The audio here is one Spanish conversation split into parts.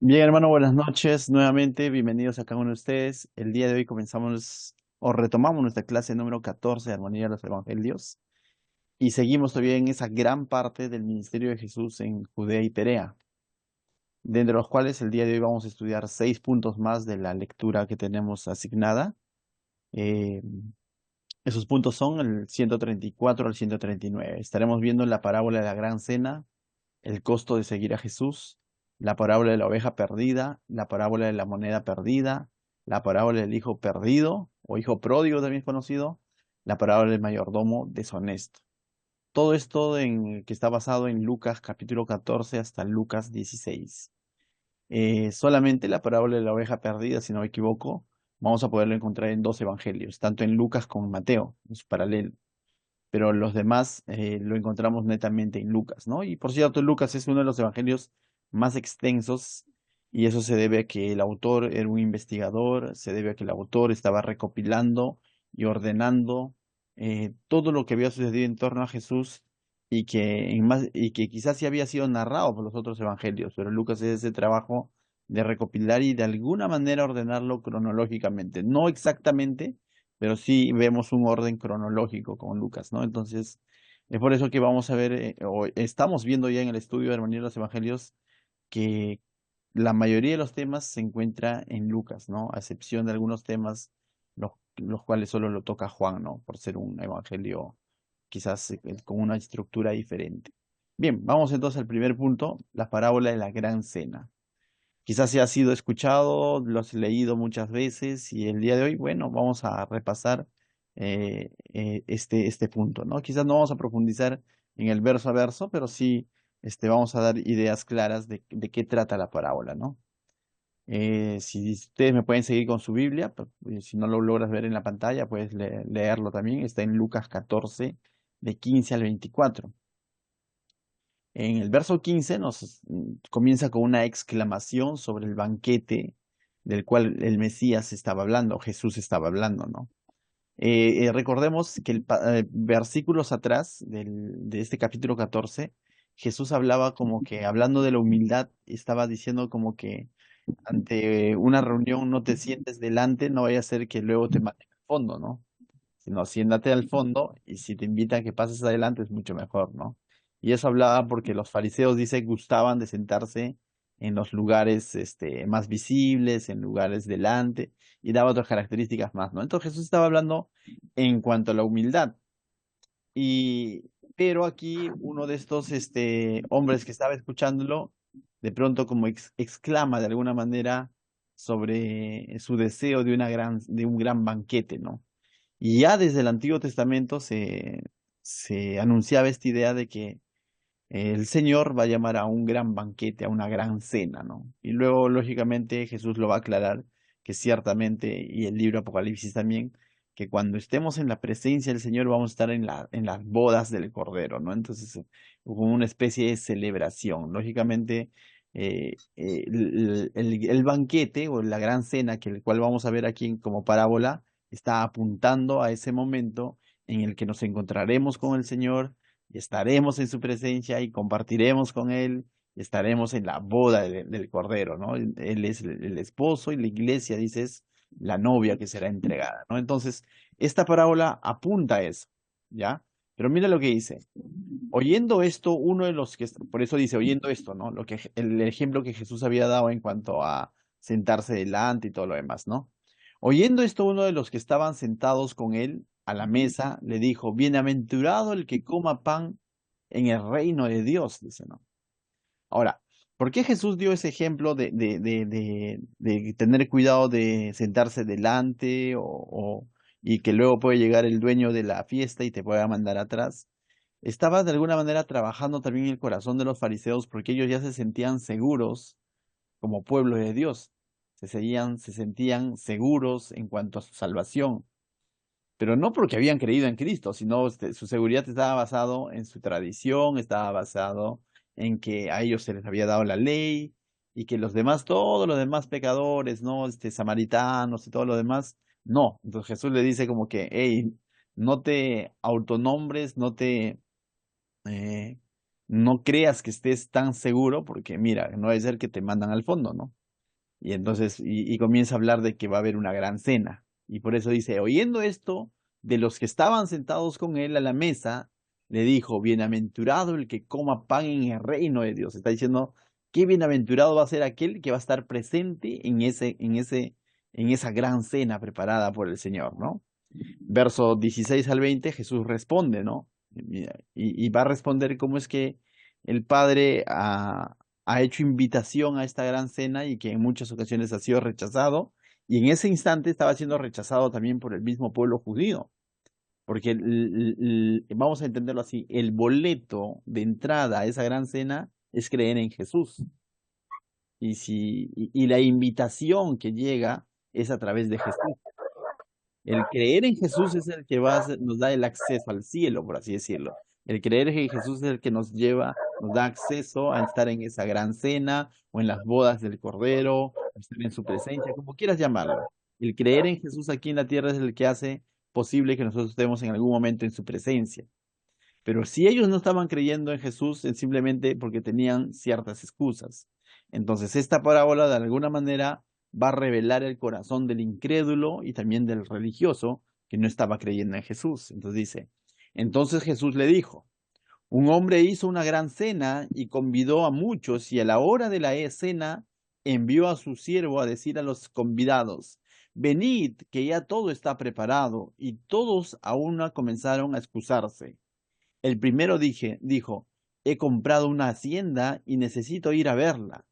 Bien, hermano, buenas noches. Nuevamente, bienvenidos a cada uno de ustedes. El día de hoy comenzamos o retomamos nuestra clase número 14 de Armonía de los Evangelios y seguimos todavía en esa gran parte del ministerio de Jesús en Judea y Perea, dentro de los cuales el día de hoy vamos a estudiar 6 puntos más de la lectura que tenemos asignada. Eh, Esos puntos son el 134 al 139. Estaremos viendo la parábola de la Gran Cena, el costo de seguir a Jesús, la parábola de la oveja perdida, la parábola de la moneda perdida, la parábola del hijo perdido o hijo pródigo también es conocido, la parábola del mayordomo deshonesto. Todo esto que está basado en Lucas capítulo 14 hasta Lucas 16. Solamente la parábola de la oveja perdida, si no me equivoco, vamos a poderlo encontrar en dos evangelios, tanto en Lucas como en Mateo, es paralelo, pero los demás lo encontramos netamente en Lucas, ¿no? Y por cierto, Lucas es uno de los evangelios más extensos y eso se debe a que el autor era un investigador, se debe a que el autor estaba recopilando y ordenando todo lo que había sucedido en torno a Jesús y que quizás sí había sido narrado por los otros evangelios, pero Lucas es ese trabajo de recopilar y de alguna manera ordenarlo cronológicamente, no exactamente, pero sí vemos un orden cronológico con Lucas, ¿no? Entonces, es por eso que vamos a ver, o estamos viendo ya en el estudio de Armonía de los Evangelios, que la mayoría de los temas se encuentra en Lucas, ¿no? A excepción de algunos temas, los cuales solo lo toca Juan, ¿no? Por ser un evangelio quizás con una estructura diferente. Bien, vamos entonces al primer punto, la parábola de la gran cena. Quizás ya ha sido escuchado, lo has leído muchas veces y el día de hoy, bueno, vamos a repasar este punto, ¿no? Quizás no vamos a profundizar en el verso a verso, pero sí vamos a dar ideas claras de qué trata la parábola, ¿no? Si ustedes me pueden seguir con su Biblia, si no lo logras ver en la pantalla, puedes leerlo también, está en Lucas 14, de 15 al 24. En el verso 15 comienza con una exclamación sobre el banquete del cual el Mesías estaba hablando, Jesús estaba hablando, ¿no? Recordemos que versículos atrás de este capítulo 14, Jesús hablaba como que, hablando de la humildad, estaba diciendo como que ante una reunión no te sientes delante, no vaya a ser que luego te maten al fondo, ¿no? Sino siéntate al fondo y si te invitan que pases adelante es mucho mejor, ¿no? Y eso hablaba porque los fariseos, dice, gustaban de sentarse en los lugares más visibles, en lugares delante, y daba otras características más, ¿no? Entonces Jesús estaba hablando en cuanto a la humildad. Pero aquí uno de estos hombres que estaba escuchándolo, de pronto como exclama de alguna manera sobre su deseo de un gran banquete, ¿no? Y ya desde el Antiguo Testamento se anunciaba esta idea de que el Señor va a llamar a un gran banquete, a una gran cena, ¿no? Y luego, lógicamente, Jesús lo va a aclarar que ciertamente, y el libro Apocalipsis también, que cuando estemos en la presencia del Señor vamos a estar en las bodas del Cordero, ¿no? Entonces, como una especie de celebración. Lógicamente, el banquete o la gran cena, que el cual vamos a ver aquí como parábola, está apuntando a ese momento en el que nos encontraremos con el Señor y estaremos en su presencia y compartiremos con Él, y estaremos en la boda del Cordero, ¿no? Él es el esposo y la iglesia, dices, la novia que será entregada, ¿no? Entonces, esta parábola apunta a eso, ¿ya? Pero mira lo que dice. Oyendo esto, uno de los que, por eso dice, oyendo esto, ¿no? El ejemplo que Jesús había dado en cuanto a sentarse delante y todo lo demás, ¿no? Oyendo esto, uno de los que estaban sentados con él a la mesa le dijo, bienaventurado el que coma pan en el reino de Dios, dice, ¿no? Ahora, ¿por qué Jesús dio ese ejemplo de tener cuidado de sentarse delante y que luego puede llegar el dueño de la fiesta y te pueda mandar atrás? Estaba de alguna manera trabajando también el corazón de los fariseos porque ellos ya se sentían seguros como pueblo de Dios. Se sentían seguros en cuanto a su salvación, pero no porque habían creído en Cristo, sino su seguridad estaba basado en su tradición, estaba basado en que a ellos se les había dado la ley y que los demás, todos los demás pecadores, ¿no? Samaritanos y todo lo demás, no. Entonces Jesús le dice como que, hey, no te autonombres, no te eh, no creas que estés tan seguro porque mira, no debe ser que te mandan al fondo, ¿no? Y entonces, y comienza a hablar de que va a haber una gran cena. Y por eso dice, oyendo esto, de los que estaban sentados con él a la mesa, le dijo, bienaventurado el que coma pan en el reino de Dios. Está diciendo, qué bienaventurado va a ser aquel que va a estar presente en esa gran cena preparada por el Señor, ¿no? Verso 16 al 20, Jesús responde, ¿no? Y va a responder cómo es que el Padre ha hecho invitación a esta gran cena y que en muchas ocasiones ha sido rechazado. Y en ese instante estaba siendo rechazado también por el mismo pueblo judío. Porque vamos a entenderlo así, el boleto de entrada a esa gran cena es creer en Jesús. Y la invitación que llega es a través de Jesús. El creer en Jesús es el que nos da el acceso al cielo, por así decirlo. El creer en Jesús es el que nos lleva, nos da acceso a estar en esa gran cena o en las bodas del Cordero, a estar en su presencia, como quieras llamarlo. El creer en Jesús aquí en la tierra es el que hace posible que nosotros estemos en algún momento en su presencia. Pero si ellos no estaban creyendo en Jesús, es simplemente porque tenían ciertas excusas. Entonces, esta parábola de alguna manera va a revelar el corazón del incrédulo y también del religioso que no estaba creyendo en Jesús. Entonces dice, entonces Jesús le dijo, un hombre hizo una gran cena y convidó a muchos y a la hora de la cena envió a su siervo a decir a los convidados, venid, que ya todo está preparado, y todos a una comenzaron a excusarse. El primero dijo, he comprado una hacienda y necesito ir a verla.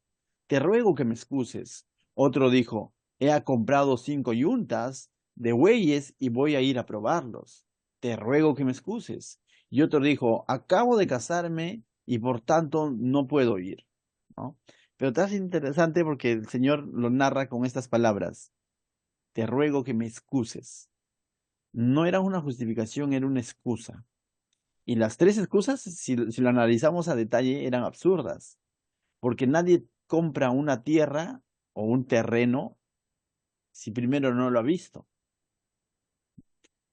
Te ruego que me excuses. Otro dijo, he comprado 5 yuntas de bueyes y voy a ir a probarlos. Te ruego que me excuses. Y otro dijo, acabo de casarme y por tanto no puedo ir, ¿no? Pero te hace interesante porque el Señor lo narra con estas palabras. Te ruego que me excuses. No era una justificación, era una excusa. Y las tres excusas, si lo analizamos a detalle, eran absurdas, porque nadie compra una tierra o un terreno si primero no lo ha visto.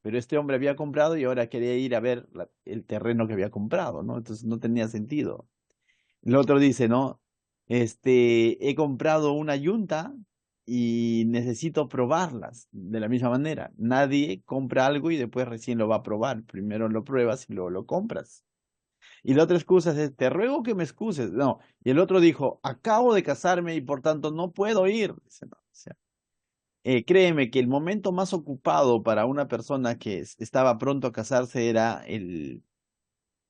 Pero este hombre había comprado y ahora quería ir a ver el terreno que había comprado, ¿no? Entonces no tenía sentido. El otro dice, ¿no? He comprado una yunta y necesito probarlas de la misma manera. Nadie compra algo y después recién lo va a probar. Primero lo pruebas y luego lo compras. Y la otra excusa es, te ruego que me excuses. No. Y el otro dijo, acabo de casarme y por tanto no puedo ir. Dice, no, o sea, créeme que el momento más ocupado para una persona que estaba pronto a casarse era el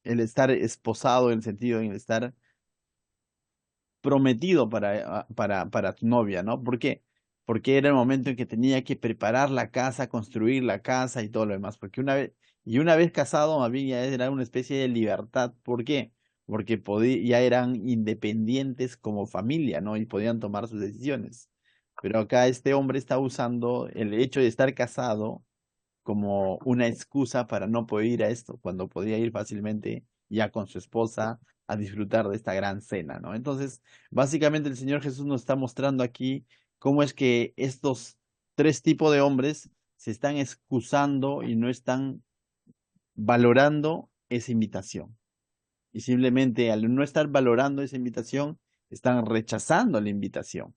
estar esposado, en el sentido, en el estar prometido para tu novia, ¿no? ¿Por qué? Porque era el momento en que tenía que preparar la casa, construir la casa y todo lo demás. Porque una vez casado, más bien ya era una especie de libertad. ¿Por qué? Porque ya eran independientes como familia, ¿no? Y podían tomar sus decisiones. Pero acá este hombre está usando el hecho de estar casado como una excusa para no poder ir a esto, cuando podía ir fácilmente ya con su esposa a disfrutar de esta gran cena, ¿no? Entonces, básicamente el Señor Jesús nos está mostrando aquí cómo es que estos tres tipos de hombres se están excusando y no están valorando esa invitación. Y simplemente al no estar valorando esa invitación, están rechazando la invitación.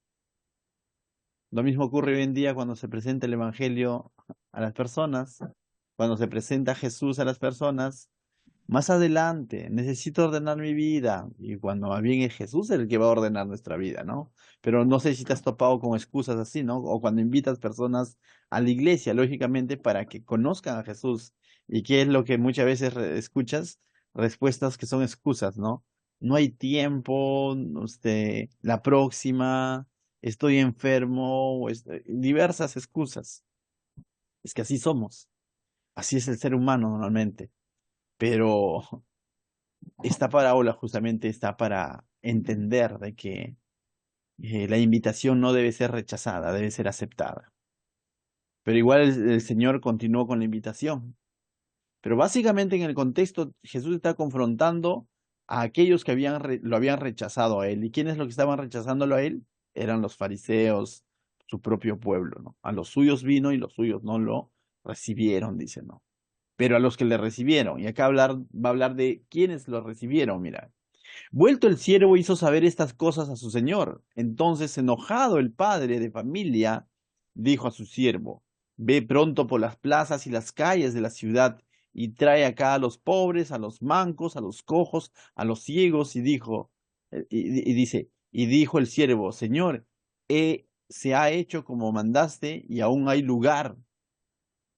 Lo mismo ocurre hoy en día cuando se presenta el Evangelio a las personas, cuando se presenta Jesús a las personas. Más adelante, necesito ordenar mi vida. Y cuando más bien es Jesús el que va a ordenar nuestra vida, ¿no? Pero no sé si te has topado con excusas así, ¿no? O cuando invitas personas a la iglesia, lógicamente, para que conozcan a Jesús. ¿Y qué es lo que muchas veces escuchas? Respuestas que son excusas, ¿no? No hay tiempo, la próxima, estoy enfermo, diversas excusas. Es que así somos. Así es el ser humano normalmente. Pero esta parábola justamente está para entender de que la invitación no debe ser rechazada, debe ser aceptada. Pero igual el Señor continuó con la invitación. Pero básicamente en el contexto Jesús está confrontando a aquellos que lo habían rechazado a él. ¿Y quiénes lo que estaban rechazándolo a él? Eran los fariseos, su propio pueblo, ¿no? A los suyos vino y los suyos no lo recibieron, dice, ¿no? Pero a los que le recibieron, y acá va a hablar de quiénes lo recibieron, mira. Vuelto el siervo hizo saber estas cosas a su señor. Entonces, enojado el padre de familia, dijo a su siervo, ve pronto por las plazas y las calles de la ciudad y trae acá a los pobres, a los mancos, a los cojos, a los ciegos. Y dijo, y dijo el siervo, Señor, se ha hecho como mandaste y aún hay lugar.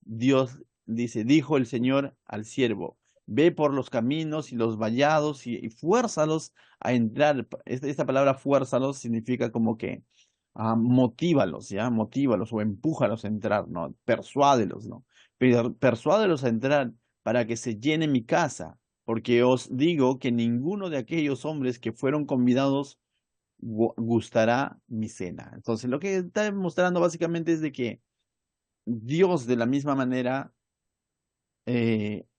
Dios dice, dijo el Señor al siervo, ve por los caminos y los vallados y fuérzalos a entrar. Esta palabra fuérzalos significa como que motívalos, ¿ya? Motívalos o empújalos a entrar, ¿no? Persuádelos, ¿no? Persuádelos a entrar para que se llene mi casa, porque os digo que ninguno de aquellos hombres que fueron convidados gustará mi cena. Entonces, lo que está demostrando básicamente es de que Dios de la misma manera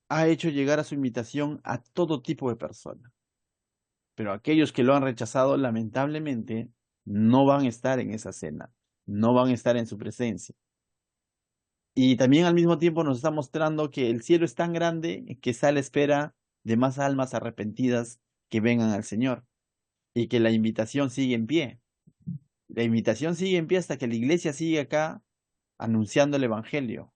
ha hecho llegar a su invitación a todo tipo de personas, pero aquellos que lo han rechazado, lamentablemente, no van a estar en esa cena, no van a estar en su presencia. Y también al mismo tiempo nos está mostrando que el cielo es tan grande que está a la espera de más almas arrepentidas que vengan al Señor y que la invitación sigue en pie. La invitación sigue en pie hasta que la iglesia sigue acá anunciando el Evangelio.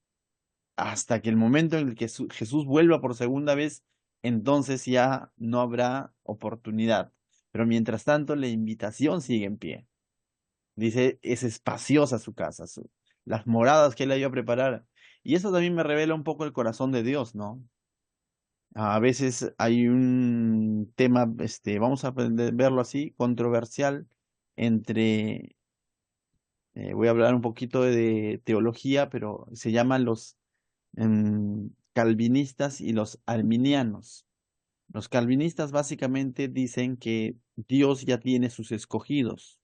Hasta que el momento en el que Jesús vuelva por segunda vez, entonces ya no habrá oportunidad. Pero mientras tanto, la invitación sigue en pie. Dice, es espaciosa su casa, las moradas que él ha ido a preparar. Y eso también me revela un poco el corazón de Dios, ¿no? A veces hay un tema, vamos a verlo así, controversial entre, voy a hablar un poquito de teología, pero se llaman los calvinistas y los arminianos. Los calvinistas básicamente dicen que Dios ya tiene sus escogidos.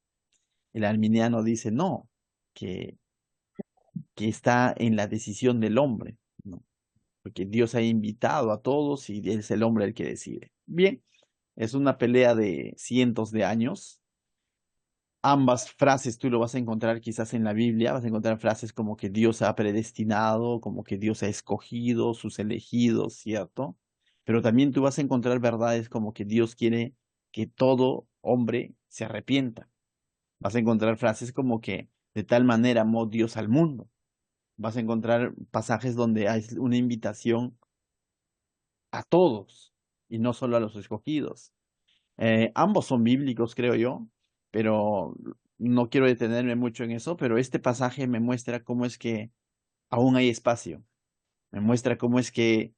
El arminiano dice no, que, que está en la decisión del hombre, ¿no? Porque Dios ha invitado a todos y es el hombre el que decide. Bien, es una pelea de cientos de años. Ambas frases tú lo vas a encontrar quizás en la Biblia, vas a encontrar frases como que Dios ha predestinado, como que Dios ha escogido sus elegidos, ¿cierto? Pero también tú vas a encontrar verdades como que Dios quiere que todo hombre se arrepienta. Vas a encontrar frases como que de tal manera amó Dios al mundo. Vas a encontrar pasajes donde hay una invitación a todos y no solo a los escogidos. Ambos son bíblicos, creo yo, pero no quiero detenerme mucho en eso, pero este pasaje me muestra cómo es que aún hay espacio, me muestra cómo es que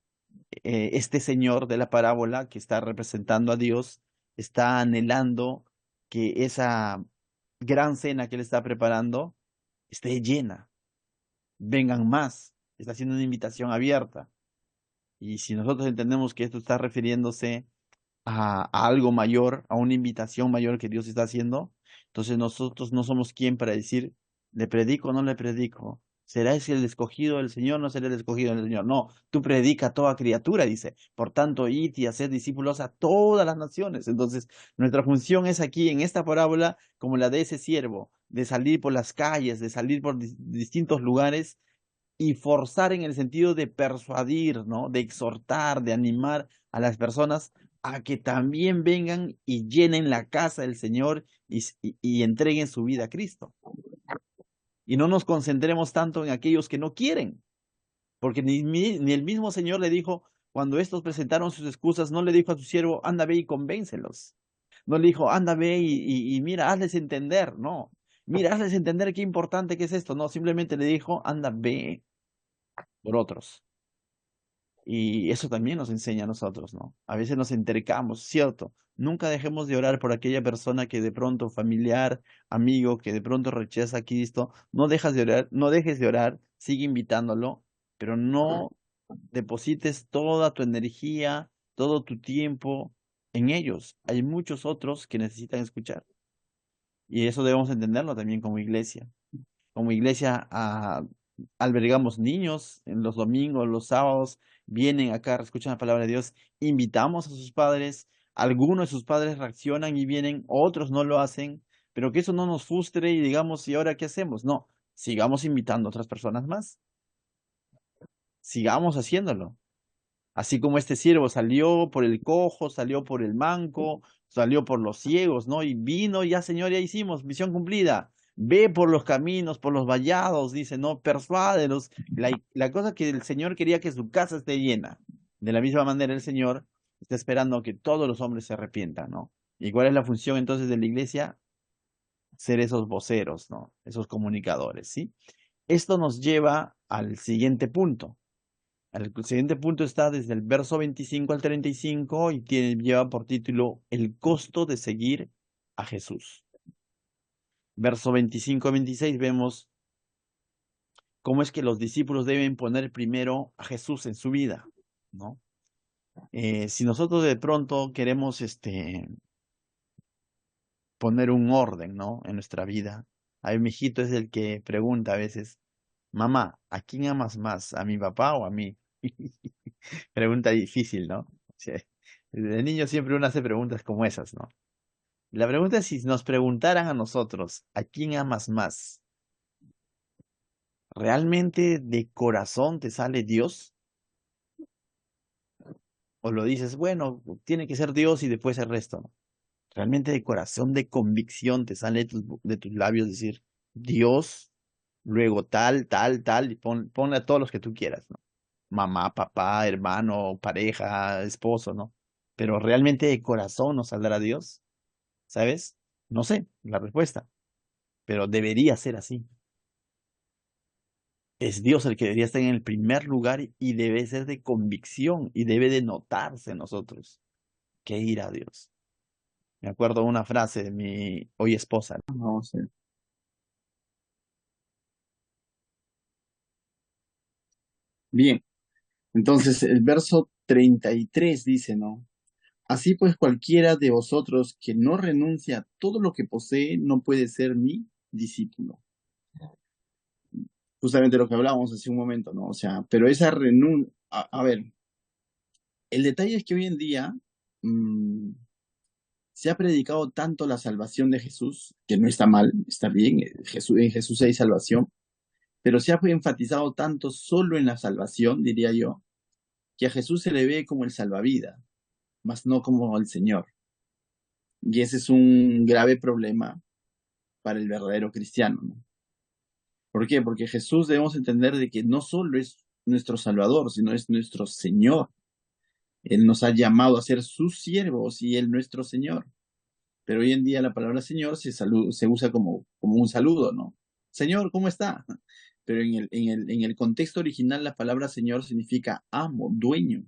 este señor de la parábola que está representando a Dios está anhelando que esa gran cena que él está preparando esté llena, vengan más, está haciendo una invitación abierta. Y si nosotros entendemos que esto está refiriéndose a algo mayor, a una invitación mayor que Dios está haciendo, entonces nosotros no somos quien para decir, ¿le predico o no le predico? ¿Será ese el escogido del Señor? ¿No será el escogido del Señor? No, tú predica a toda criatura, dice. Por tanto, id y haced discípulos a todas las naciones. Entonces, nuestra función es aquí, en esta parábola, como la de ese siervo, de salir por las calles, de salir por distintos lugares y forzar en el sentido de persuadir, ¿no? De exhortar, de animar a las personas a que también vengan y llenen la casa del Señor y entreguen su vida a Cristo. Y no nos concentremos tanto en aquellos que no quieren, porque ni el mismo Señor le dijo, cuando estos presentaron sus excusas, no le dijo a su siervo, anda, ve y convéncelos. No le dijo, anda, ve y mira, hazles entender, no. Mira, hazles entender qué importante que es esto. No, simplemente le dijo, anda, ve por otros. Y eso también nos enseña a nosotros, ¿no? A veces nos entercamos, ¿cierto? Nunca dejemos de orar por aquella persona que de pronto, familiar, amigo, que de pronto rechaza a Cristo. No dejas de orar, no dejes de orar, sigue invitándolo, pero no deposites toda tu energía, todo tu tiempo en ellos. Hay muchos otros que necesitan escuchar. Y eso debemos entenderlo también como iglesia. Como iglesia albergamos niños en los domingos, los sábados, vienen acá, escuchan la palabra de Dios, invitamos a sus padres, algunos de sus padres reaccionan y vienen, otros no lo hacen, pero que eso no nos frustre y digamos, ¿y ahora qué hacemos? No, sigamos invitando a otras personas más, sigamos haciéndolo. Así como este siervo salió por el cojo, salió por el manco, salió por los ciegos, ¿no? Y vino, ya Señor, ya hicimos, misión cumplida. Ve por los caminos, por los vallados, dice, ¿no? Persuádelos. La cosa que el Señor quería que su casa esté llena. De la misma manera el Señor está esperando que todos los hombres se arrepientan, ¿no? ¿Y cuál es la función entonces de la iglesia? Ser esos voceros, ¿no? Esos comunicadores, ¿sí? Esto nos lleva al siguiente punto. El siguiente punto está desde el verso 25 al 35 y lleva por título El costo de seguir a Jesús. Verso 25 a 26 vemos cómo es que los discípulos deben poner primero a Jesús en su vida, ¿no? Si nosotros de pronto queremos poner un orden, ¿no? En nuestra vida. A mi hijito es el que pregunta a veces, mamá, ¿a quién amas más? ¿A mi papá o a mí? Pregunta difícil, ¿no? Sí. De niño siempre uno hace preguntas como esas, ¿no? La pregunta es si nos preguntaran a nosotros, ¿a quién amas más? ¿Realmente de corazón te sale Dios? ¿O lo dices, bueno, tiene que ser Dios y después el resto, ¿no? ¿Realmente de corazón, de convicción te sale de tus labios decir Dios, luego tal, tal, tal, y ponle a todos los que tú quieras, ¿no? Mamá, papá, hermano, pareja, esposo, ¿no? Pero realmente de corazón nos saldrá Dios, ¿sabes? No sé la respuesta, pero debería ser así. Es Dios el que debería estar en el primer lugar y debe ser de convicción y debe de notarse en nosotros que ir a Dios. Me acuerdo una frase de mi hoy esposa. Vamos a ver. Bien, entonces el verso 33 dice, ¿no? Así pues cualquiera de vosotros que no renuncia a todo lo que posee no puede ser mi discípulo. Justamente lo que hablábamos hace un momento, ¿no? O sea, pero esa renuncia, a ver, el detalle es que hoy en día mm, se ha predicado tanto la salvación de Jesús, que no está mal, está bien, en Jesús hay salvación, pero se ha enfatizado tanto solo en la salvación, diría yo, que a Jesús se le ve como el salvavidas, más no como el Señor. Y ese es un grave problema para el verdadero cristiano, ¿no? ¿Por qué? Porque Jesús debemos entender de que no solo es nuestro Salvador, sino es nuestro Señor. Él nos ha llamado a ser sus siervos y Él nuestro Señor. Pero hoy en día la palabra Señor se usa como un saludo, ¿no? Señor, ¿cómo está? Pero en el contexto original la palabra Señor significa amo, dueño.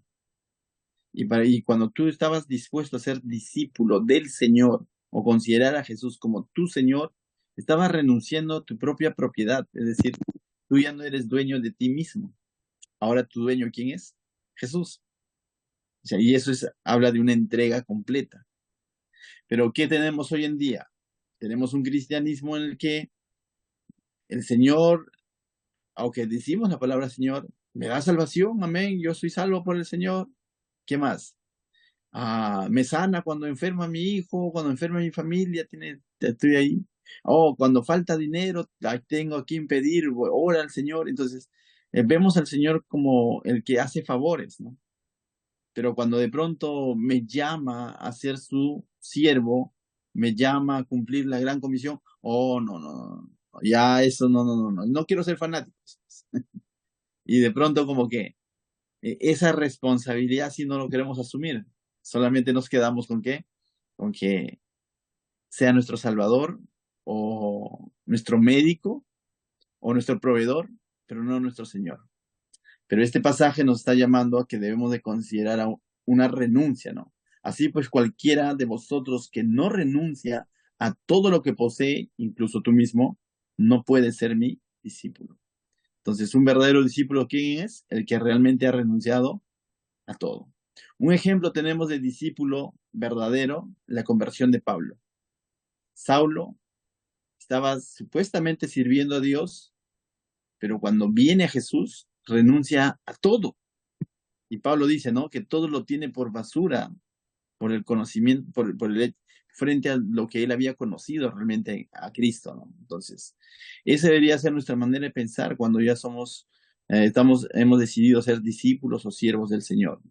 Y cuando tú estabas dispuesto a ser discípulo del Señor o considerar a Jesús como tu Señor, estabas renunciando a tu propia propiedad. Es decir, tú ya no eres dueño de ti mismo. Ahora tu dueño, ¿quién es? Jesús. O sea, y eso habla de una entrega completa. Pero ¿qué tenemos hoy en día? Tenemos un cristianismo en el que el Señor, aunque decimos la palabra Señor, me da salvación, amén, yo soy salvo por el Señor. ¿Qué más? Me sana cuando enferma mi hijo, cuando enferma mi familia, estoy ahí. Oh, cuando falta dinero, tengo a quien pedir, ora al Señor. Entonces, vemos al Señor como el que hace favores, ¿no? Pero cuando de pronto me llama a ser su siervo, me llama a cumplir la gran comisión, oh, no, no, no, no, ya eso, no, no, no, no, no quiero ser fanático. Y de pronto como que esa responsabilidad sí no lo queremos asumir. Solamente nos quedamos con qué? Con que sea nuestro salvador o nuestro médico o nuestro proveedor, pero no nuestro Señor. Pero este pasaje nos está llamando a que debemos de considerar una renuncia, ¿no? Así pues, cualquiera de vosotros que no renuncia a todo lo que posee, incluso tú mismo, no puede ser mi discípulo. Entonces, un verdadero discípulo, ¿quién es? El que realmente ha renunciado a todo. Un ejemplo tenemos de discípulo verdadero, la conversión de Pablo. Saulo estaba supuestamente sirviendo a Dios, pero cuando viene a Jesús, renuncia a todo. Y Pablo dice, ¿no? Que todo lo tiene por basura, por el conocimiento, frente a lo que él había conocido realmente a Cristo, ¿no? Entonces, esa debería ser nuestra manera de pensar cuando ya hemos decidido ser discípulos o siervos del Señor.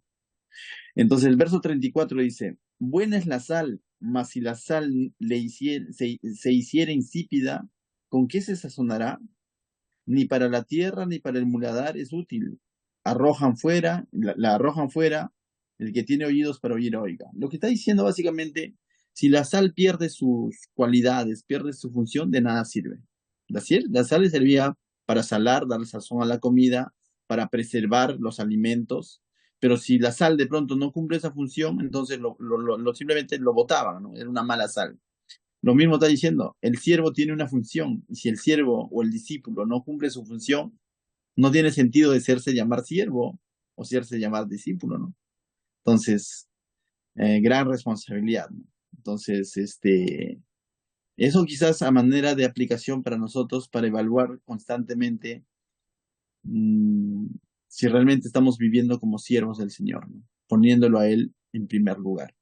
Entonces, el verso 34 dice, buena es la sal mas si la sal se hiciera insípida, ¿con qué se sazonará? Ni para la tierra ni para el muladar es útil. Arrojan fuera, la arrojan fuera, el que tiene oídos para oír oiga. Lo que está diciendo básicamente, si la sal pierde sus cualidades, pierde su función, de nada sirve. La sal le servía para salar, dar sazón a la comida, para preservar los alimentos, pero si la sal de pronto no cumple esa función, entonces simplemente lo botaban, ¿no? Era una mala sal. Lo mismo está diciendo, el siervo tiene una función, y si el siervo o el discípulo no cumple su función, no tiene sentido de hacerse llamar siervo o hacerse llamar discípulo, ¿no? Entonces, gran responsabilidad, ¿no? Entonces, eso quizás a manera de aplicación para nosotros, para evaluar constantemente mmm, si realmente estamos viviendo como siervos del Señor, ¿no? Poniéndolo a Él en primer lugar.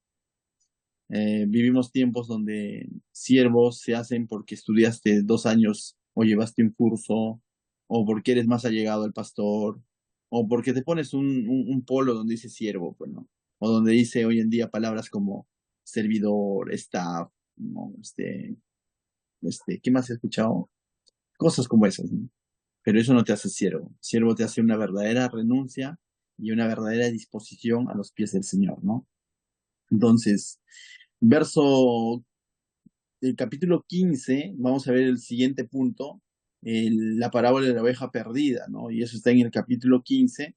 Vivimos tiempos donde siervos se hacen porque estudiaste 2 años o llevaste un curso, o porque eres más allegado al pastor, o porque te pones un polo donde dice siervo, pues, ¿no? O donde dice hoy en día palabras como servidor, staff, ¿no? ¿Qué más he escuchado? Cosas como esas, ¿no? Pero eso no te hace siervo. Siervo te hace una verdadera renuncia y una verdadera disposición a los pies del Señor, ¿no? Entonces, verso el capítulo 15, vamos a ver el siguiente punto, la parábola de la oveja perdida, ¿no? Y eso está en el capítulo 15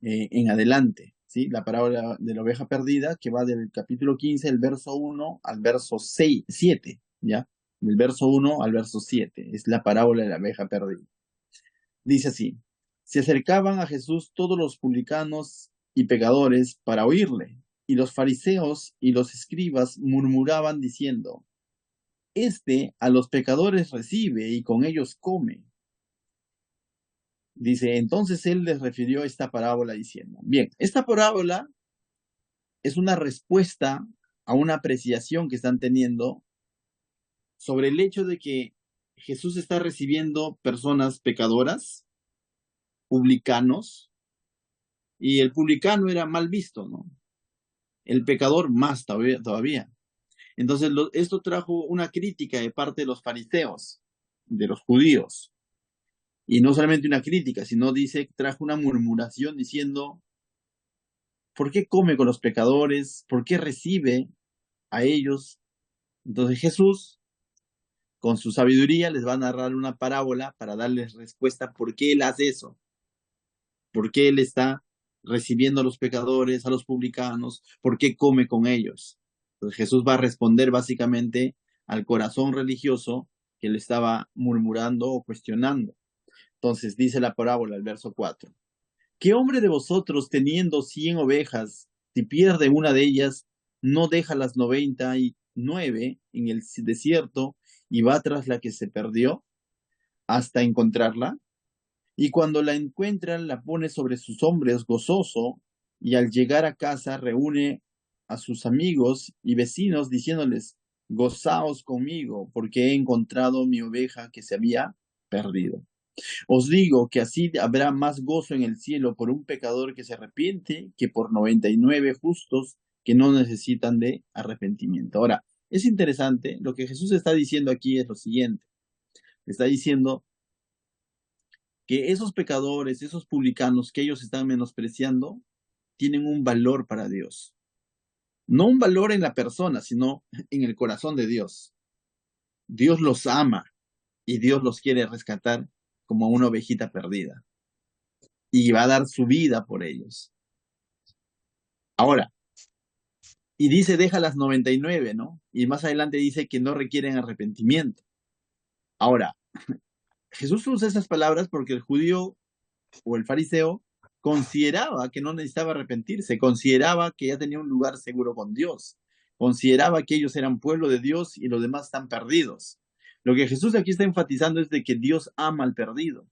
en adelante, ¿sí? La parábola de la oveja perdida, que va del capítulo 15, el verso 1 al verso 6, 7, ¿ya? Del verso 1 al verso 7, es la parábola de la oveja perdida. Dice así, se acercaban a Jesús todos los publicanos y pecadores para oírle, y los fariseos y los escribas murmuraban diciendo, a los pecadores recibe y con ellos come. Dice, entonces él les refirió esta parábola diciendo, bien, esta parábola es una respuesta a una apreciación que están teniendo sobre el hecho de que Jesús está recibiendo personas pecadoras, publicanos, y el publicano era mal visto, ¿no? El pecador más todavía. Entonces, esto trajo una crítica de parte de los fariseos, de los judíos. Y no solamente una crítica, sino trajo una murmuración diciendo, ¿por qué come con los pecadores? ¿Por qué recibe a ellos? Entonces Jesús, con su sabiduría, les va a narrar una parábola para darles respuesta por qué él hace eso, por qué él está recibiendo a los pecadores, a los publicanos, por qué come con ellos. Entonces Jesús va a responder básicamente al corazón religioso que le estaba murmurando o cuestionando. Entonces dice la parábola, el verso 4. ¿Qué hombre de vosotros, teniendo 100 ovejas, si pierde una de ellas, no deja las 99 en el desierto y va tras la que se perdió hasta encontrarla? Y cuando la encuentra, la pone sobre sus hombros gozoso, y al llegar a casa reúne a sus amigos y vecinos diciéndoles, gozaos conmigo, porque he encontrado mi oveja que se había perdido. Os digo que así habrá más gozo en el cielo por un pecador que se arrepiente que por 99 justos que no necesitan de arrepentimiento. Ahora, es interesante, lo que Jesús está diciendo aquí es lo siguiente. Está diciendo que esos pecadores, esos publicanos que ellos están menospreciando, tienen un valor para Dios. No un valor en la persona, sino en el corazón de Dios. Dios los ama y Dios los quiere rescatar como una ovejita perdida. Y va a dar su vida por ellos. Ahora, y dice, deja las 99, ¿no? Y más adelante dice que no requieren arrepentimiento. Ahora, Jesús usa esas palabras porque el judío o el fariseo consideraba que no necesitaba arrepentirse, consideraba que ya tenía un lugar seguro con Dios, consideraba que ellos eran pueblo de Dios y los demás están perdidos. Lo que Jesús aquí está enfatizando es de que Dios ama al perdido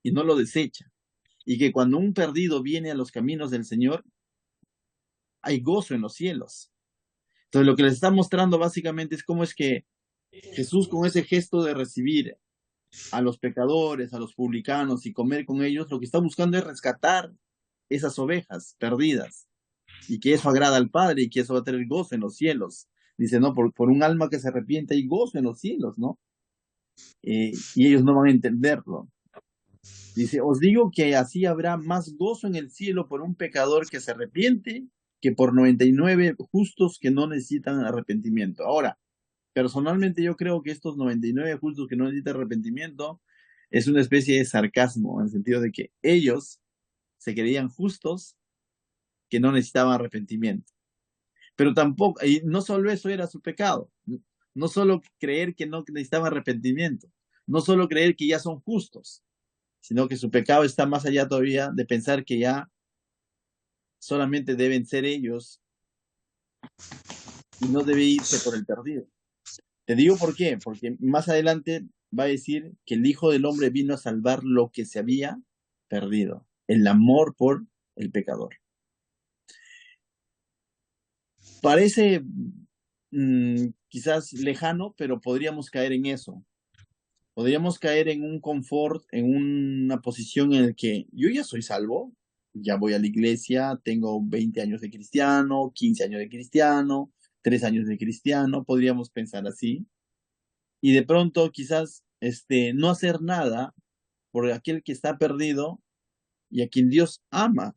y no lo desecha. Y que cuando un perdido viene a los caminos del Señor, hay gozo en los cielos. Entonces lo que les está mostrando básicamente es cómo es que Jesús, con ese gesto de recibir a los pecadores, a los publicanos y comer con ellos, lo que está buscando es rescatar esas ovejas perdidas, y que eso agrada al Padre y que eso va a tener gozo en los cielos. Dice, no, por un alma que se arrepiente hay gozo en los cielos, ¿no? Y ellos no van a entenderlo. Dice, os digo que así habrá más gozo en el cielo por un pecador que se arrepiente que por 99 justos que no necesitan arrepentimiento. Ahora, personalmente yo creo que estos 99 justos que no necesitan arrepentimiento es una especie de sarcasmo, en el sentido de que ellos se creían justos que no necesitaban arrepentimiento. Pero tampoco, y no solo eso era su pecado, no solo creer que no necesitaban arrepentimiento, no solo creer que ya son justos, sino que su pecado está más allá todavía de pensar que ya solamente deben ser ellos y no debe irse por el perdido. Te digo por qué, porque más adelante va a decir que el Hijo del Hombre vino a salvar lo que se había perdido, el amor por el pecador. Parece quizás lejano, pero podríamos caer en eso. Podríamos caer en un confort, en una posición en la que yo ya soy salvo, ya voy a la iglesia, tengo 20 años de cristiano, 15 años de cristiano, 3 años de cristiano, podríamos pensar así. Y de pronto quizás no hacer nada por aquel que está perdido y a quien Dios ama.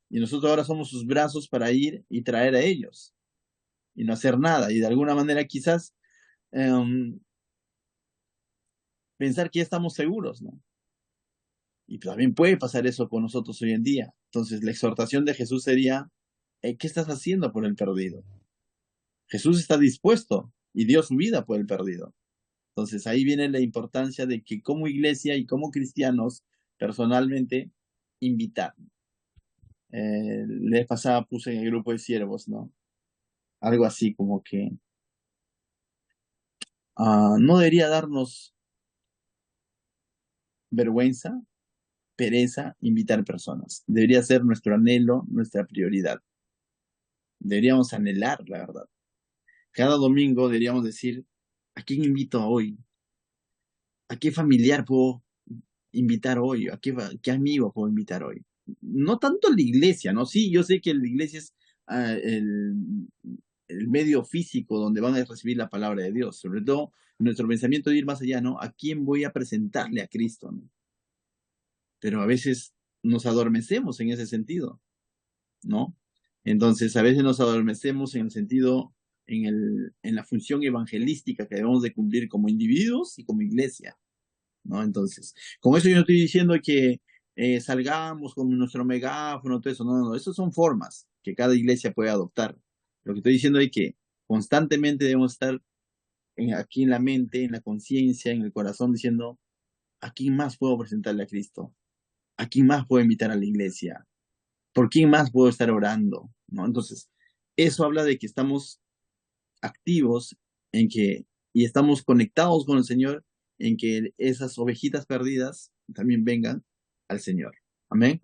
Y nosotros ahora somos sus brazos para ir y traer a ellos y no hacer nada. Y de alguna manera quizás pensar que ya estamos seguros, ¿no? Y también puede pasar eso con nosotros hoy en día. Entonces, la exhortación de Jesús sería, ¿qué estás haciendo por el perdido? Jesús está dispuesto y dio su vida por el perdido. Entonces, ahí viene la importancia de que como iglesia y como cristianos, personalmente, invitar. La vez pasada puse en el grupo de siervos, ¿no? Algo así como que no debería darnos vergüenza, pereza, invitar personas. Debería ser nuestro anhelo, nuestra prioridad. Deberíamos anhelar, la verdad. Cada domingo deberíamos decir, ¿a quién invito hoy? ¿A qué familiar puedo invitar hoy? ¿Qué amigo puedo invitar hoy? No tanto la iglesia, ¿no? Sí, yo sé que la iglesia es ah, el medio físico donde van a recibir la palabra de Dios. Sobre todo, nuestro pensamiento de ir más allá, ¿no? ¿A quién voy a presentarle a Cristo, ¿no? Pero a veces nos adormecemos en ese sentido, ¿no? Entonces, a veces nos adormecemos en el sentido, en la función evangelística que debemos de cumplir como individuos y como iglesia, ¿no? Entonces, con eso yo no estoy diciendo que salgamos con nuestro megáfono, todo eso, no, no, no, esas son formas que cada iglesia puede adoptar. Lo que estoy diciendo es que constantemente debemos estar aquí en la mente, en la conciencia, en el corazón, diciendo, ¿a quién más puedo presentarle a Cristo? ¿A quién más puedo invitar a la iglesia? ¿Por quién más puedo estar orando? ¿No? Entonces, eso habla de que estamos activos y estamos conectados con el Señor en que esas ovejitas perdidas también vengan al Señor. Amén.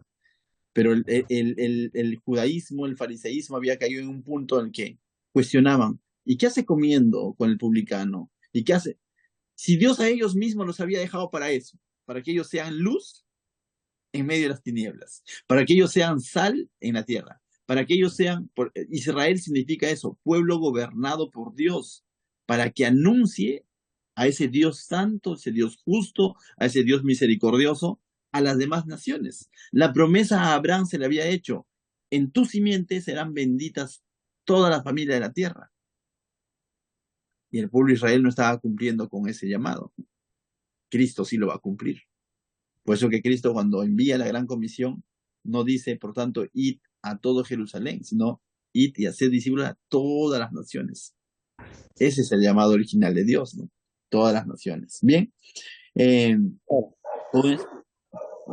Pero el judaísmo, el fariseísmo había caído en un punto en el que cuestionaban, ¿y qué hace comiendo con el publicano? ¿Y qué hace? Si Dios a ellos mismos los había dejado para eso, para que ellos sean luz en medio de las tinieblas, para que ellos sean sal en la tierra, para que ellos sean, Israel significa eso, pueblo gobernado por Dios, para que anuncie a ese Dios santo, ese Dios justo, a ese Dios misericordioso, a las demás naciones. La promesa a Abraham se le había hecho, en tu simiente serán benditas todas las familias de la tierra. Y el pueblo de Israel no estaba cumpliendo con ese llamado. Cristo sí lo va a cumplir. Por eso que Cristo cuando envía la gran comisión, no dice, por tanto, id a todo Jerusalén, sino id y haced discípulos a todas las naciones. Ese es el llamado original de Dios, ¿no? Todas las naciones. Bien. Eh, pues,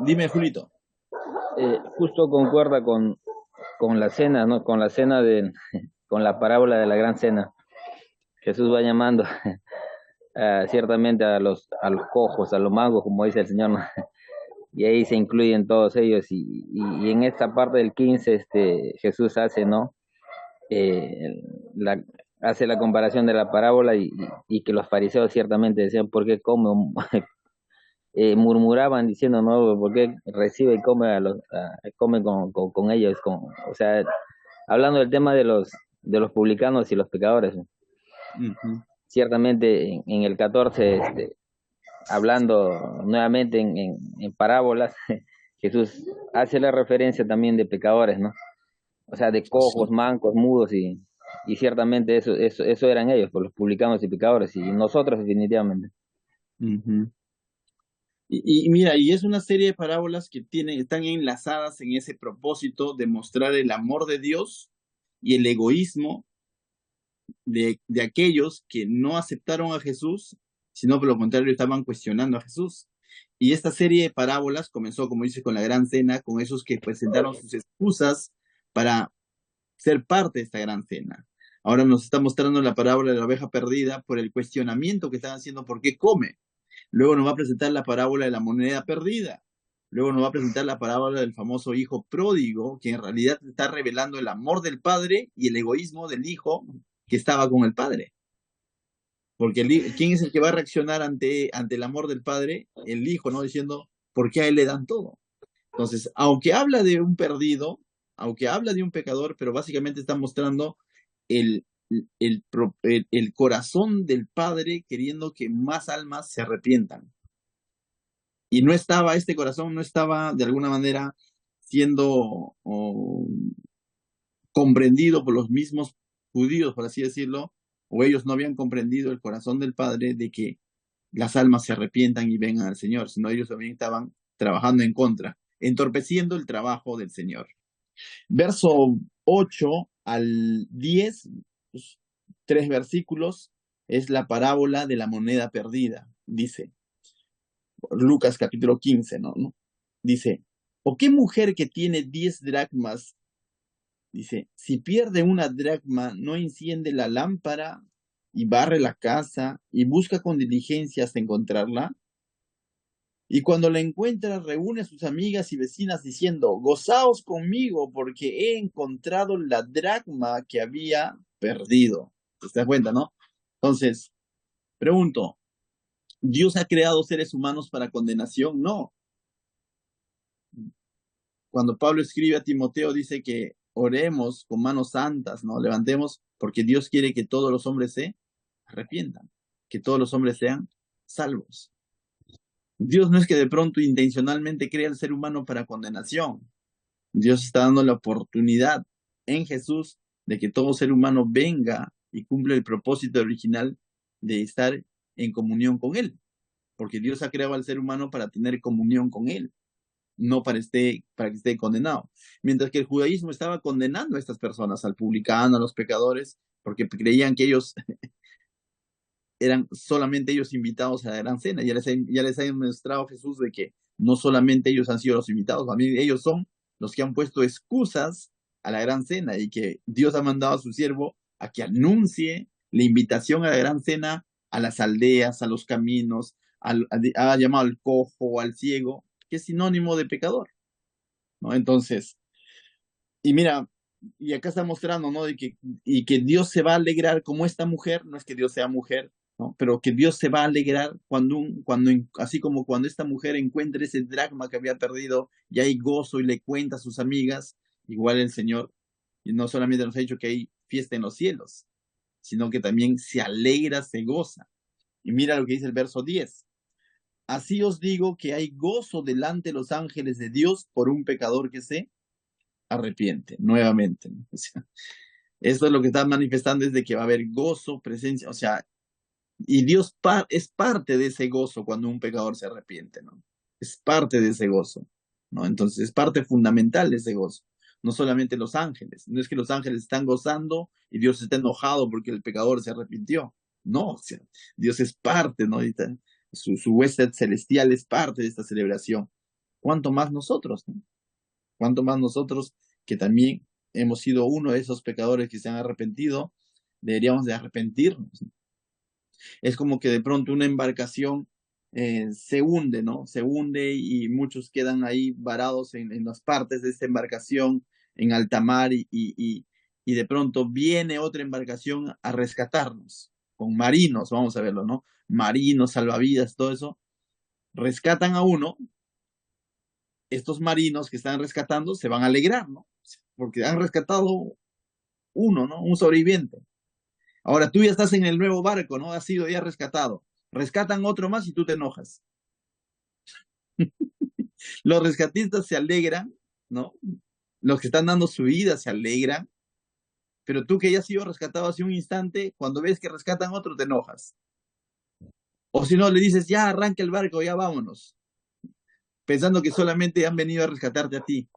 dime, Julito. Justo concuerda con la cena, ¿no? Con la cena con la parábola de la gran cena. Jesús va llamando ciertamente a los cojos, a los magos, como dice el Señor, ¿no? Y ahí se incluyen todos ellos. Y en esta parte del 15 Jesús hace, ¿no? Eh, la, hace la comparación de la parábola y que los fariseos ciertamente decían, ¿por qué come? Murmuraban diciendo, no, ¿por qué recibe y come, come con ellos? O sea, hablando del tema de los publicanos y los pecadores, ¿no? Ujú. Ciertamente en el 14, hablando nuevamente en parábolas, Jesús hace la referencia también de pecadores, ¿no? O sea, de cojos, Sí. mancos, mudos, y ciertamente eso eran ellos, pues los publicanos y pecadores, y nosotros definitivamente. Ujú. Y mira, y es una serie de parábolas que están enlazadas en ese propósito de mostrar el amor de Dios y el egoísmo de aquellos que no aceptaron a Jesús, sino por lo contrario estaban cuestionando a Jesús. Y esta serie de parábolas comenzó, como dice, con la gran cena, con esos que presentaron sus excusas para ser parte de esta gran cena. Ahora nos está mostrando la parábola de la oveja perdida por el cuestionamiento que están haciendo por qué come. Luego nos va a presentar la parábola de la moneda perdida. Luego nos va a presentar la parábola del famoso hijo pródigo, que en realidad está revelando el amor del padre y el egoísmo del hijo que estaba con el padre. Porque ¿quién es el que va a reaccionar ante el amor del padre? El hijo, ¿no? Diciendo, ¿por qué a él le dan todo? Entonces, aunque habla de un perdido, aunque habla de un pecador, pero básicamente está mostrando el, el corazón del padre queriendo que más almas se arrepientan. Y no estaba, este corazón no estaba de alguna manera siendo comprendido por los mismos judíos, por así decirlo, o ellos no habían comprendido el corazón del Padre de que las almas se arrepientan y vengan al Señor, sino ellos también estaban trabajando en contra, entorpeciendo el trabajo del Señor. Verso 8 al 10, pues, 3 versículos, es la parábola de la moneda perdida, dice Lucas capítulo 15, ¿no? Dice, ¿o qué mujer que tiene 10 dracmas, dice, si pierde una dracma, no enciende la lámpara y barre la casa y busca con diligencia hasta encontrarla? Y cuando la encuentra, reúne a sus amigas y vecinas diciendo, gozaos conmigo porque he encontrado la dracma que había perdido. ¿Te das cuenta, no? Entonces, pregunto, ¿Dios ha creado seres humanos para condenación? No. Cuando Pablo escribe a Timoteo, dice que oremos con manos santas, ¿no? Levantemos, porque Dios quiere que todos los hombres se arrepientan, que todos los hombres sean salvos. Dios no es que de pronto intencionalmente crea al ser humano para condenación. Dios está dando la oportunidad en Jesús de que todo ser humano venga y cumpla el propósito original de estar en comunión con Él, porque Dios ha creado al ser humano para tener comunión con Él, no para que esté condenado. Mientras que el judaísmo estaba condenando a estas personas, al publicano, a los pecadores, porque creían que ellos eran solamente ellos invitados a la gran cena. Ya les ha demostrado Jesús de que no solamente ellos han sido los invitados, también ellos son los que han puesto excusas a la gran cena y que Dios ha mandado a su siervo a que anuncie la invitación a la gran cena a las aldeas, a los caminos, ha llamado al cojo o al ciego, que es sinónimo de pecador, ¿no? Entonces, y mira, y acá está mostrando, ¿no? Y que Dios se va a alegrar como esta mujer, no es que Dios sea mujer, ¿no? Pero que Dios se va a alegrar así como cuando esta mujer encuentra ese dracma que había perdido y hay gozo y le cuenta a sus amigas, igual el Señor, y no solamente nos ha dicho que hay fiesta en los cielos, sino que también se alegra, se goza. Y mira lo que dice el verso 10. Así os digo que hay gozo delante de los ángeles de Dios por un pecador que se arrepiente nuevamente, ¿no? O sea, esto es lo que está manifestando, es de que va a haber gozo, presencia, o sea, y Dios es parte de ese gozo cuando un pecador se arrepiente, ¿no? Es parte de ese gozo, ¿no? Entonces es parte fundamental de ese gozo. No solamente los ángeles, no es que los ángeles están gozando y Dios está enojado porque el pecador se arrepintió. No, o sea, Dios es parte, ¿no? Su huésped celestial es parte de esta celebración. ¿Cuánto más nosotros, no? ¿Cuánto más nosotros que también hemos sido uno de esos pecadores que se han arrepentido, deberíamos de arrepentirnos? Es como que de pronto una embarcación se hunde, ¿no? Se hunde y muchos quedan ahí varados en las partes de esta embarcación en alta mar y de pronto viene otra embarcación a rescatarnos con marinos, vamos a verlo, ¿no? Marinos, salvavidas, todo eso. Rescatan a uno, estos marinos que están rescatando se van a alegrar, ¿no? Porque han rescatado uno, ¿no? Un sobreviviente. Ahora tú ya estás en el nuevo barco, ¿no? Has sido ya rescatado. Rescatan otro más y tú te enojas. Los rescatistas se alegran, ¿no? Los que están dando su vida se alegran, pero tú que ya has sido rescatado hace un instante, cuando ves que rescatan otro, te enojas. O si no, le dices, ya arranca el barco, ya vámonos, pensando que solamente han venido a rescatarte a ti.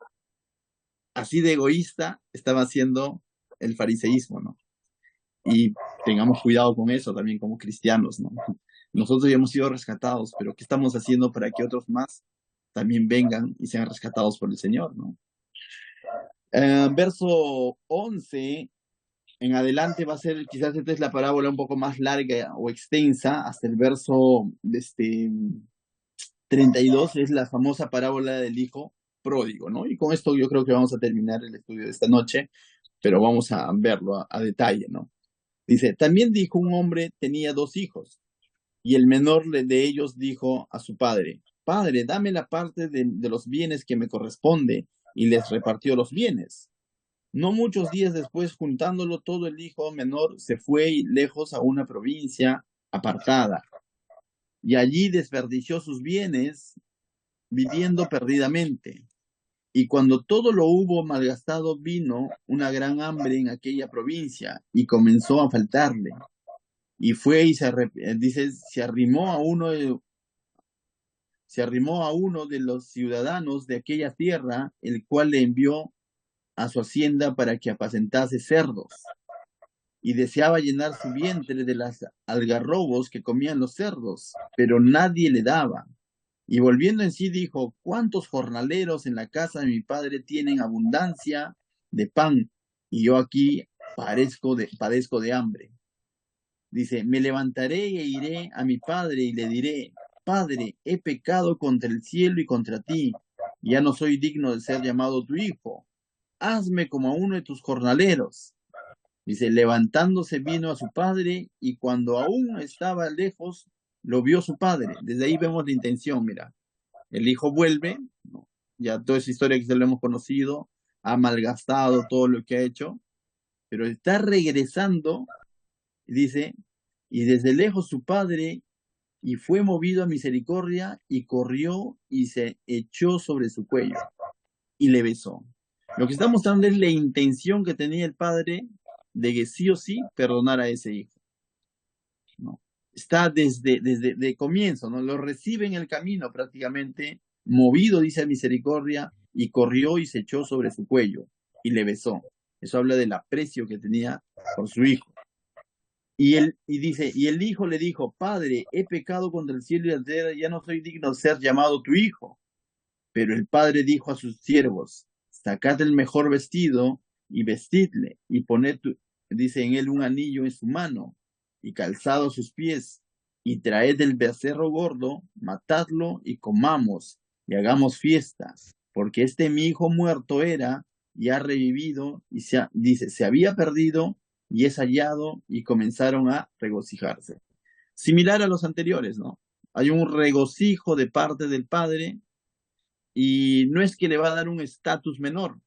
Así de egoísta estaba haciendo el fariseísmo, ¿no? Y tengamos cuidado con eso también como cristianos, ¿no? Nosotros ya hemos sido rescatados, pero ¿qué estamos haciendo para que otros más también vengan y sean rescatados por el Señor, ¿no? Verso 11 en adelante va a ser, quizás esta es la parábola un poco más larga o extensa, hasta el verso 32 es la famosa parábola del hijo pródigo, ¿no? Y con esto yo creo que vamos a terminar el estudio de esta noche, pero vamos a verlo a detalle, ¿no? Dice, también dijo un hombre tenía 2 hijos, y el menor de ellos dijo a su padre, Padre, dame la parte de los bienes que me corresponde, y les repartió los bienes. No muchos días después, juntándolo todo, el hijo menor se fue lejos a una provincia apartada, y allí desperdició sus bienes viviendo perdidamente. Y cuando todo lo hubo malgastado, vino una gran hambre en aquella provincia, y comenzó a faltarle. Y fue y dice, se arrimó a uno de los ciudadanos de aquella tierra, el cual le envió a su hacienda para que apacentase cerdos, y deseaba llenar su vientre de las algarrobos que comían los cerdos, pero nadie le daba. Y volviendo en sí dijo, ¿cuántos jornaleros en la casa de mi padre tienen abundancia de pan? Y yo aquí padezco de hambre. Dice, me levantaré e iré a mi padre y le diré, Padre, he pecado contra el cielo y contra ti, y ya no soy digno de ser llamado tu hijo. Hazme como a uno de tus jornaleros. Dice, levantándose vino a su padre, y cuando aún estaba lejos, lo vio su padre. Desde ahí vemos la intención, mira. El hijo vuelve, ¿no? Ya toda esa historia que se lo hemos conocido, ha malgastado todo lo que ha hecho, pero está regresando, dice, y desde lejos su padre, y fue movido a misericordia, y corrió y se echó sobre su cuello, y le besó. Lo que está mostrando es la intención que tenía el padre de que sí o sí perdonar a ese hijo, ¿no? Está desde de comienzo, ¿no? Lo recibe en el camino prácticamente, movido, dice a misericordia, y corrió y se echó sobre su cuello, y le besó. Eso habla del aprecio que tenía por su hijo. Y dice, y el hijo le dijo, Padre, he pecado contra el cielo y la tierra, ya no soy digno de ser llamado tu hijo. Pero el padre dijo a sus siervos, sacad el mejor vestido y vestidle, y poned, dice, en él un anillo en su mano, y calzado a sus pies, y traed el becerro gordo, matadlo, y comamos, y hagamos fiesta, porque este mi hijo muerto era, y ha revivido, y dice, se había perdido, y es hallado, y comenzaron a regocijarse. Similar a los anteriores, ¿no? Hay un regocijo de parte del padre, y no es que le va a dar un estatus menor,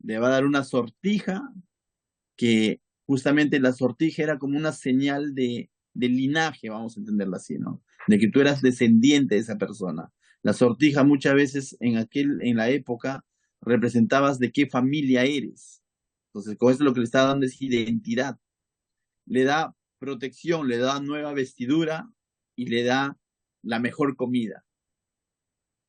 le va a dar una sortija, que justamente la sortija era como una señal de linaje, vamos a entenderlo así, ¿no? De que tú eras descendiente de esa persona. La sortija muchas veces en la época representabas de qué familia eres. Entonces, con esto lo que le está dando es identidad. Le da protección, le da nueva vestidura y le da la mejor comida.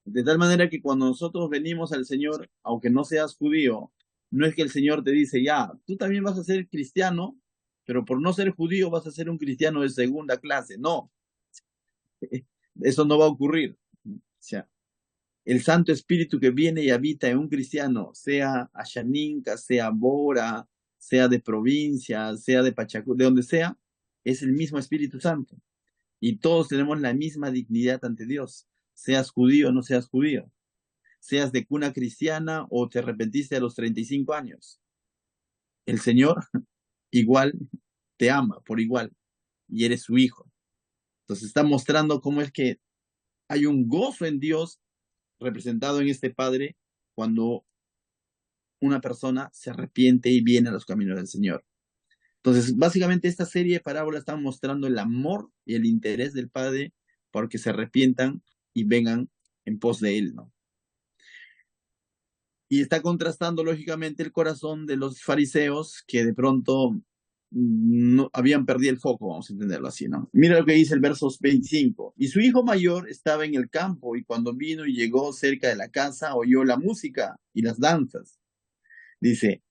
De tal manera que cuando nosotros venimos al Señor, aunque no seas judío, no es que el Señor te dice, ya, tú también vas a ser cristiano, pero por no ser judío vas a ser un cristiano de segunda clase. No, eso no va a ocurrir. O sea, el Santo Espíritu que viene y habita en un cristiano, sea Ashaninka, sea Bora, sea de provincia, sea de Pachacú, de donde sea, es el mismo Espíritu Santo. Y todos tenemos la misma dignidad ante Dios, seas judío o no seas judío, seas de cuna cristiana o te arrepentiste a los 35 años. El Señor igual te ama por igual y eres su hijo. Entonces está mostrando cómo es que hay un gozo en Dios representado en este Padre cuando una persona se arrepiente y viene a los caminos del Señor. Entonces, básicamente esta serie de parábolas está mostrando el amor y el interés del Padre porque se arrepientan y vengan en pos de Él, ¿no? Y está contrastando lógicamente el corazón de los fariseos que de pronto no habían perdido el foco, vamos a entenderlo así, ¿no? Mira lo que dice el verso 25. Y su hijo mayor estaba en el campo y cuando vino y llegó cerca de la casa oyó la música y las danzas. Dice,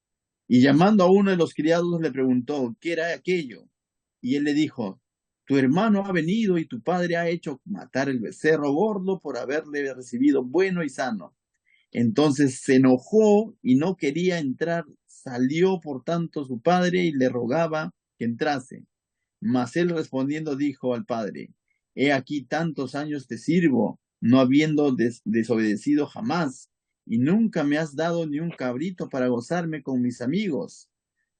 y llamando a uno de los criados le preguntó, ¿qué era aquello? Y él le dijo, tu hermano ha venido y tu padre ha hecho matar el becerro gordo por haberle recibido bueno y sano. Entonces se enojó y no quería entrar. Salió por tanto su padre y le rogaba que entrase. Mas él respondiendo dijo al padre, he aquí tantos años te sirvo, no habiendo desobedecido jamás, y nunca me has dado ni un cabrito para gozarme con mis amigos.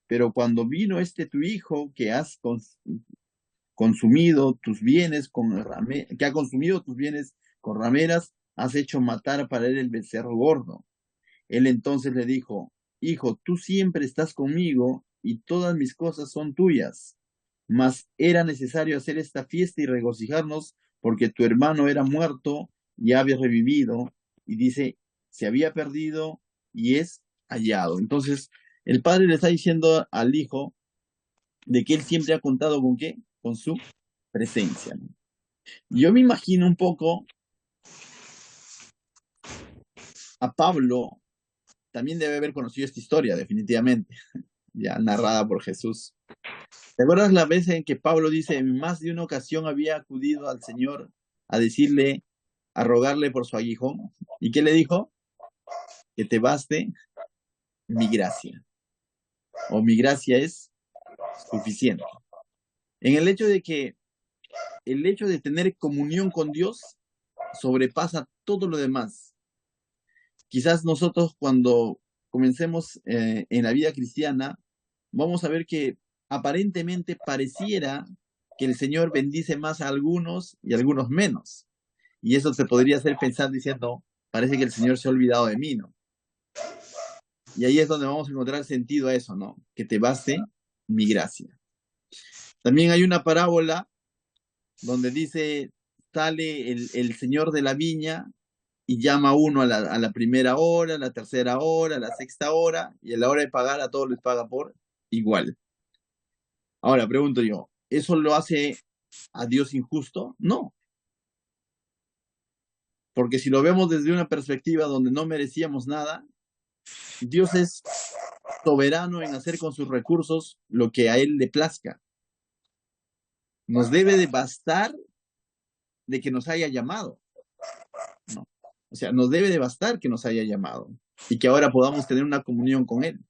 Pero cuando vino este tu hijo que consumido tus bienes que ha consumido tus bienes con rameras, has hecho matar para él el becerro gordo. Él entonces le dijo, hijo, tú siempre estás conmigo y todas mis cosas son tuyas. Mas era necesario hacer esta fiesta y regocijarnos porque tu hermano era muerto y había revivido. Y dice, se había perdido y es hallado. Entonces, el padre le está diciendo al hijo de que él siempre ha contado con qué, con su presencia, ¿no? Yo me imagino un poco a Pablo, también debe haber conocido esta historia, definitivamente, ya narrada por Jesús. ¿Te acuerdas la vez en que Pablo dice, en más de una ocasión había acudido al Señor a decirle, a rogarle por su aguijón? ¿Y qué le dijo? Que te baste mi gracia, o mi gracia es suficiente. En el hecho de que el hecho de tener comunión con Dios sobrepasa todo lo demás. Quizás nosotros cuando comencemos en la vida cristiana, vamos a ver que aparentemente pareciera que el Señor bendice más a algunos y a algunos menos. Y eso te podría hacer pensar diciendo, parece que el Señor se ha olvidado de mí, ¿no? Y ahí es donde vamos a encontrar sentido a eso, ¿no? Que te baste mi gracia. También hay una parábola donde dice, sale el señor de la viña y llama a uno a la primera hora, a la tercera hora, a la sexta hora, y a la hora de pagar a todos les paga por igual. Ahora, pregunto yo, ¿eso lo hace a Dios injusto? No, porque si lo vemos desde una perspectiva donde no merecíamos nada, Dios es soberano en hacer con sus recursos lo que a Él le plazca. Nos debe de bastar de que nos haya llamado, ¿no? O sea, nos debe de bastar que nos haya llamado y que ahora podamos tener una comunión con Él.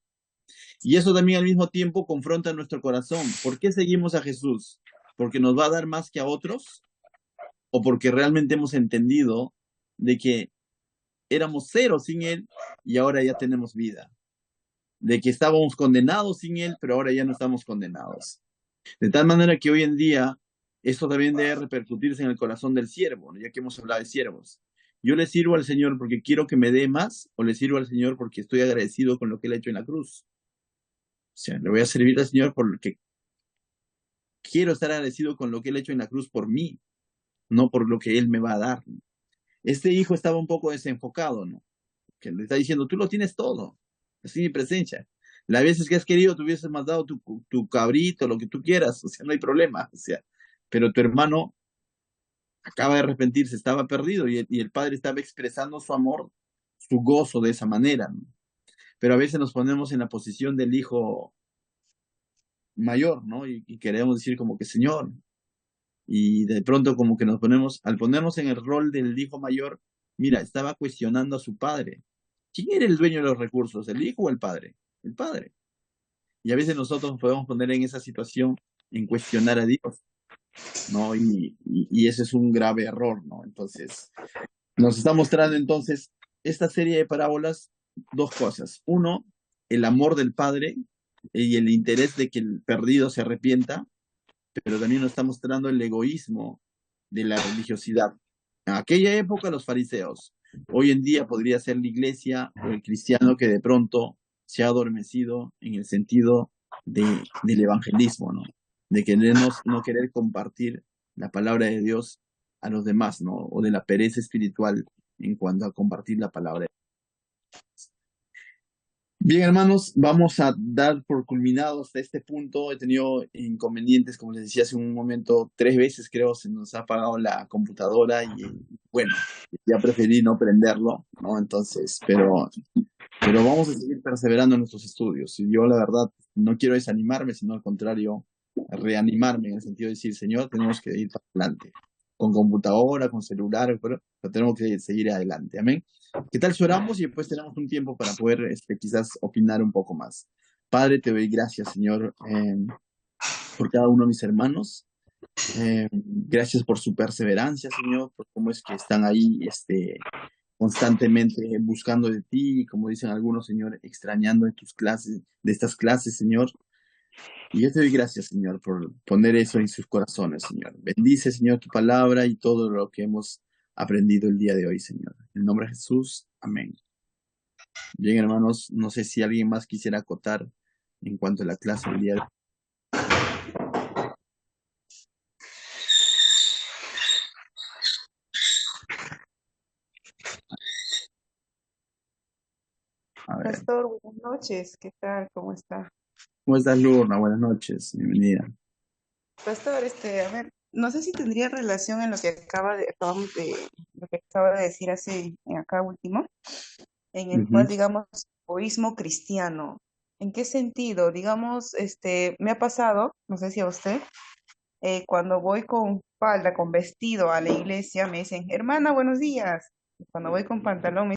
Y eso también al mismo tiempo confronta nuestro corazón. ¿Por qué seguimos a Jesús? ¿Porque nos va a dar más que a otros? ¿O porque realmente hemos entendido de que éramos cero sin Él y ahora ya tenemos vida? De que estábamos condenados sin Él, pero ahora ya no estamos condenados. De tal manera que hoy en día esto también debe repercutirse en el corazón del siervo, ¿no? Ya que hemos hablado de siervos. ¿Yo le sirvo al Señor porque quiero que me dé más o le sirvo al Señor porque estoy agradecido con lo que Él ha hecho en la cruz? O sea, le voy a servir al Señor porque quiero estar agradecido con lo que Él ha hecho en la cruz por mí, no por lo que Él me va a dar. Este hijo estaba un poco desenfocado, ¿no? Que le está diciendo, tú lo tienes todo, así mi presencia. Las veces que has querido, te hubieses mandado tu cabrito, lo que tú quieras, o sea, no hay problema, o sea, pero tu hermano acaba de arrepentirse, estaba perdido y el padre estaba expresando su amor, su gozo de esa manera, ¿no? Pero a veces nos ponemos en la posición del hijo mayor, ¿no? Y queremos decir como que, Señor, y de pronto como que al ponernos en el rol del hijo mayor, mira, estaba cuestionando a su padre. ¿Quién era el dueño de los recursos, el hijo o el padre? El padre. Y a veces nosotros nos podemos poner en esa situación en cuestionar a Dios, ¿no? Y ese es un grave error, ¿no? Entonces, nos está mostrando entonces esta serie de parábolas dos cosas. Uno, el amor del padre y el interés de que el perdido se arrepienta, pero también nos está mostrando el egoísmo de la religiosidad. En aquella época los fariseos, hoy en día podría ser la iglesia o el cristiano que de pronto se ha adormecido en el sentido del evangelismo, ¿no? De querernos, no querer compartir la palabra de Dios a los demás, ¿no? O de la pereza espiritual en cuanto a compartir la palabra. Bien, hermanos, vamos a dar por culminado hasta este punto. He tenido inconvenientes, como les decía hace un momento, 3 veces creo se nos ha apagado la computadora y bueno, ya preferí no prenderlo, ¿no? Entonces, pero vamos a seguir perseverando en nuestros estudios. Y yo, la verdad, no quiero desanimarme, sino al contrario, reanimarme en el sentido de decir, Señor, tenemos que ir para adelante. Con computadora, con celular, pero tenemos que seguir adelante. Amén. ¿Qué tal si oramos y después tenemos un tiempo para poder quizás opinar un poco más? Padre, te doy gracias, Señor, por cada uno de mis hermanos. Gracias por su perseverancia, Señor, por cómo es que están ahí constantemente buscando de ti, y como dicen algunos, Señor, extrañando de tus clases, de estas clases, Señor. Y yo te doy gracias, Señor, por poner eso en sus corazones, Señor. Bendice, Señor, tu palabra y todo lo que hemos aprendido el día de hoy, Señor. En el nombre de Jesús, amén. Bien, hermanos, no sé si alguien más quisiera acotar en cuanto a la clase del día de hoy. A ver, Pastor, buenas noches. ¿Qué tal? ¿Cómo está? ¿cómo estás, Lurna? Buenas noches, bienvenida. Pastor, a ver, no sé si tendría relación en lo que lo que acaba de decir en acá último, en el Ujú. cual, digamos, egoísmo cristiano. ¿En qué sentido? Digamos, me ha pasado, no sé si a usted, cuando voy con falda, con vestido a la iglesia, me dicen, hermana, buenos días. Y cuando voy con pantalón, me